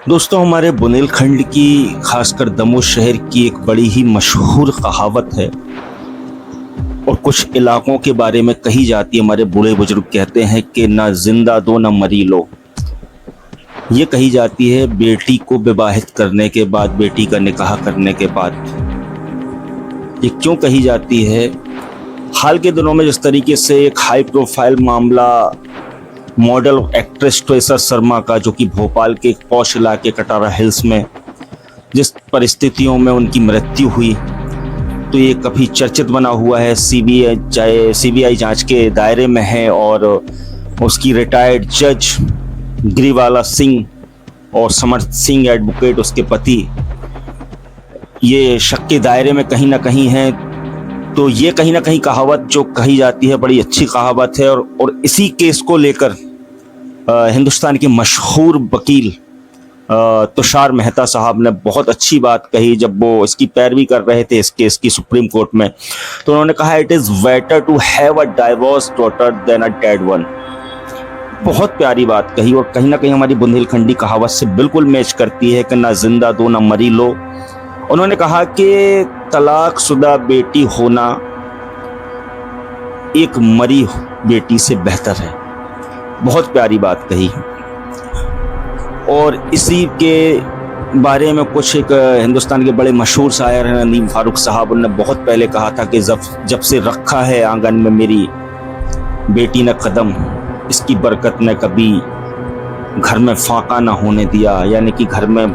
दोस्तों, हमारे बुंदेलखंड की खासकर दमोह शहर की एक बड़ी ही मशहूर कहावत है और कुछ इलाकों के बारे में कही जाती है। हमारे बूढ़े बुजुर्ग कहते हैं कि ना जिंदा दो ना मरी लो। ये कही जाती है बेटी को विवाहित करने के बाद, बेटी का निकाह करने के बाद। ये क्यों कही जाती है? हाल के दिनों में जिस तरीके से एक हाई प्रोफाइल मामला मॉडल एक्ट्रेस ट्रेसा शर्मा का, जो कि भोपाल के एक पॉश इलाके कटारा हिल्स में जिस परिस्थितियों में उनकी मृत्यु हुई, तो ये काफ़ी चर्चित बना हुआ है। सीबीआई जांच के दायरे में है और उसकी रिटायर्ड जज गिरिवाला सिंह और समर्थ सिंह एडवोकेट, उसके पति, ये शक के दायरे में कहीं ना कहीं है। तो ये कहीं ना कहीं कहावत जो कही जाती है बड़ी अच्छी कहावत है और इसी केस को लेकर हिंदुस्तान के मशहूर वकील तुषार मेहता साहब ने बहुत अच्छी बात कही जब वो इसकी पैरवी कर रहे थे इस केस की सुप्रीम कोर्ट में। तो उन्होंने कहा, it is better to have a divorce daughter than a dead one. बहुत प्यारी बात कही और कहीं ना कहीं हमारी बुंदेलखंडी कहावत से बिल्कुल मैच करती है कि ना जिंदा दो ना मरी लो। उन्होंने कहा कि तलाकशुदा बेटी होना एक मरी बेटी से बेहतर है। बहुत प्यारी बात कही। और इसी के बारे में कुछ एक हिंदुस्तान के बड़े मशहूर शायर हैं नदीम फारूक साहब, उन्होंने बहुत पहले कहा था कि जब से रखा है आंगन में मेरी बेटी ने कदम, इसकी बरकत ने कभी घर में फाका ना होने दिया। यानी कि घर में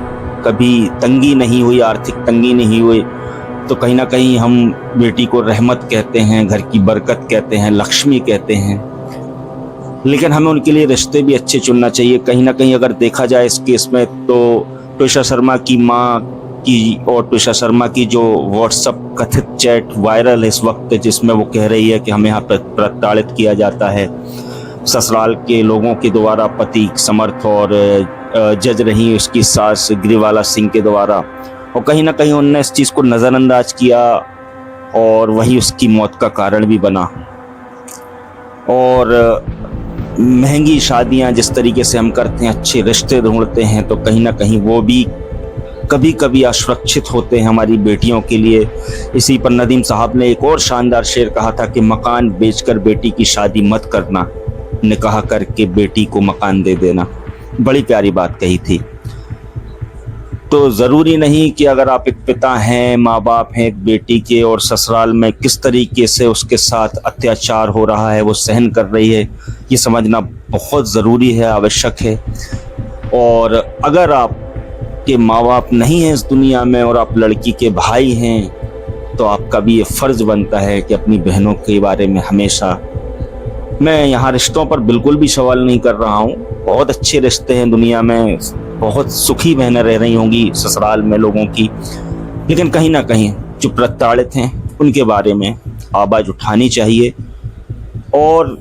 कभी तंगी नहीं हुई, आर्थिक तंगी नहीं हुई। तो कहीं ना कहीं हम बेटी को रहमत कहते हैं, घर की बरकत कहते हैं, लक्ष्मी कहते हैं। लेकिन हमें उनके लिए रिश्ते भी अच्छे चुनना चाहिए। कहीं ना कहीं अगर देखा जाए इस केस में, तो ट्रेसा शर्मा की माँ की और ट्रेसा शर्मा की जो व्हाट्सएप कथित चैट वायरल है इस वक्त, जिसमें वो कह रही है कि हमें यहाँ पर प्रताड़ित किया जाता है ससुराल के लोगों के द्वारा, पति समर्थ और जज रही उसकी सास गिरिवाला सिंह के द्वारा। और कहीं ना कहीं उनने इस चीज़ को नज़रअंदाज किया और वही उसकी मौत का कारण भी बना। और महंगी शादियां जिस तरीके से हम करते हैं, अच्छे रिश्ते ढूंढते हैं, तो कहीं ना कहीं वो भी कभी कभी असुरक्षित होते हैं हमारी बेटियों के लिए। इसी पर नदीम साहब ने एक और शानदार शेर कहा था कि मकान बेचकर बेटी की शादी मत करना, निकाह करके बेटी को मकान दे देना। बड़ी प्यारी बात कही थी। तो ज़रूरी नहीं कि अगर आप एक पिता हैं, माँ बाप हैं एक बेटी के, और ससुराल में किस तरीके से उसके साथ अत्याचार हो रहा है, वो सहन कर रही है, ये समझना बहुत ज़रूरी है, आवश्यक है। और अगर आप के माँ बाप नहीं हैं इस दुनिया में और आप लड़की के भाई हैं, तो आपका भी ये फ़र्ज़ बनता है कि अपनी बहनों के बारे में हमेशा, मैं यहाँ रिश्तों पर बिल्कुल भी सवाल नहीं कर रहा हूँ, बहुत अच्छे रिश्ते हैं दुनिया में, बहुत सुखी बहनें रह रही होंगी ससुराल में लोगों की, लेकिन कहीं ना कहीं जो प्रताड़ित हैं उनके बारे में आवाज़ उठानी चाहिए और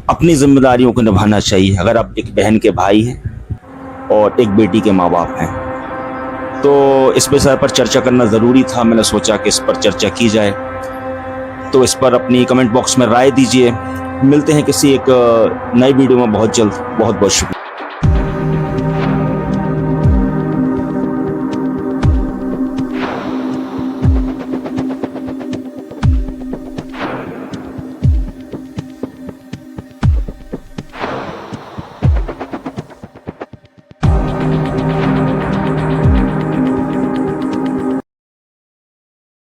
अपनी जिम्मेदारियों को निभाना चाहिए। अगर आप एक बहन के भाई हैं और एक बेटी के माँ बाप हैं, तो इस विषय पर चर्चा करना ज़रूरी था। मैंने सोचा कि इस पर चर्चा की जाए, तो इस पर अपनी कमेंट बॉक्स में राय दीजिए। मिलते हैं किसी एक नई वीडियो में बहुत जल्द। बहुत बहुत शुक्रिया।